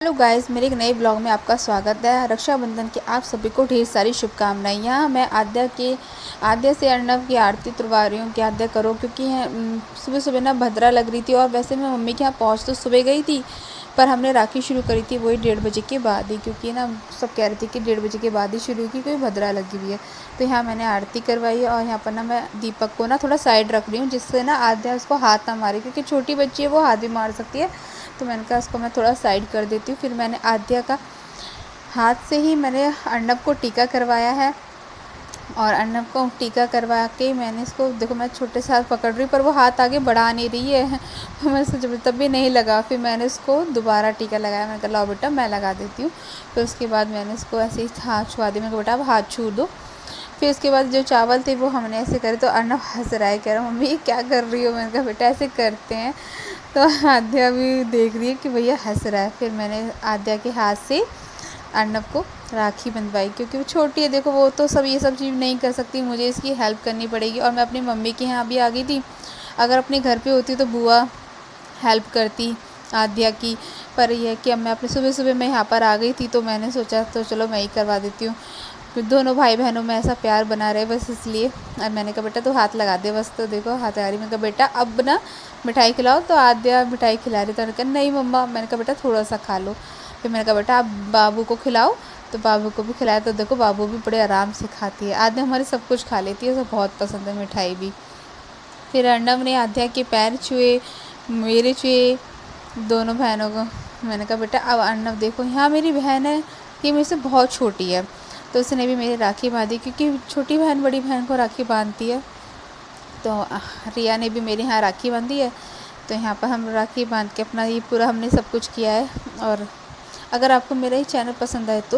Hello guys, मेरे एक नए ब्लॉग में आपका स्वागत है। रक्षाबंधन की आप सभी को ढेर सारी शुभकामनाएं। यहाँ मैं आद्या से अर्णव की आरती उतरवा रही हूँ कि आद्या करो, क्योंकि सुबह सुबह ना भद्रा लग रही थी। और वैसे मैं मम्मी के यहाँ पहुँच तो सुबह गई थी, पर हमने राखी शुरू करी थी वही 1:30 बजे के बाद ही, क्योंकि ना सब कह रहे थे कि 1:30 बजे के बाद ही शुरू की, कोई भद्रा लगी हुई है। तो यहाँ मैंने आरती करवाई और यहाँ पर ना मैं दीपक को ना थोड़ा साइड रख रही हूँ, जिससे ना आद्या उसको हाथ ना मारे, क्योंकि छोटी बच्ची है, वो हाथ भी मार सकती है। तो मैंने कहा उसको मैं थोड़ा साइड कर देती हूँ। फिर मैंने आद्या का हाथ से ही मैंने अर्णव को टीका करवाया है, और अर्णव को टीका करवा के मैंने इसको, देखो मैं छोटे से हाथ पकड़ रही हूँ पर वो हाथ आगे बढ़ा नहीं रही है। तो मैं उसको जब तब भी नहीं लगा, फिर मैंने उसको दोबारा टीका लगाया। मैंने कहा लाओ बेटा मैं लगा देती हूँ। फिर उसके बाद मैंने उसको ऐसे ही हाथ छुआ दिया। मैंने कहा बेटा अब हाथ छू दो। फिर उसके बाद जो चावल थे वो हमने ऐसे करे, तो अर्णव हंस रहा है, कह रहा मम्मी ये क्या कर रही हो। मैंने कहा बेटा ऐसे करते हैं। तो आद्या भी देख रही है कि भैया हंस रहा है। फिर मैंने आद्या के हाथ से अर्णव को राखी बंधवाई, क्योंकि वो छोटी है, देखो वो तो सब ये सब चीज़ नहीं कर सकती, मुझे इसकी हेल्प करनी पड़ेगी। और मैं अपनी मम्मी के यहाँ भी आ गई थी। अगर अपने घर पे होती तो बुआ हेल्प करती आद्या की, पर यह है कि अब मैं अपने सुबह सुबह मैं यहाँ पर आ गई थी, तो मैंने सोचा तो चलो मैं ही करवा देती हूँ। फिर दोनों भाई बहनों में ऐसा प्यार बना रहे, बस इसलिए। और मैंने कहा बेटा तो हाथ लगा दे बस। तो देखो हाथ लगा रही। मैंने कहा बेटा अब ना मिठाई खिलाओ, तो आद्या मिठाई खिला रही। तो मैंने कहा नहीं मम्मा। मैंने कहा बेटा थोड़ा सा खा लो। फिर मैंने कहा बेटा आप बाबू को खिलाओ, तो बाबू को भी खिलाया। तो देखो बाबू भी बड़े आराम से खाती है। आद्या हमारी सब कुछ खा लेती है, उसे बहुत पसंद है मिठाई भी। फिर अर्णव ने आद्या के पैर छुए, मेरे छुए, दोनों बहनों को। मैंने कहा बेटा अब अर्णव देखो, यहाँ मेरी बहन है, ये मेरे से बहुत छोटी है, तो उसने भी मेरी राखी बांधी, क्योंकि छोटी बहन बड़ी बहन को राखी बांधती है। तो रिया ने भी मेरे यहाँ राखी बांधी है। तो यहाँ पर हम राखी बांध के अपना ये पूरा हमने सब कुछ किया है। और अगर आपको मेरा ये चैनल पसंद आए तो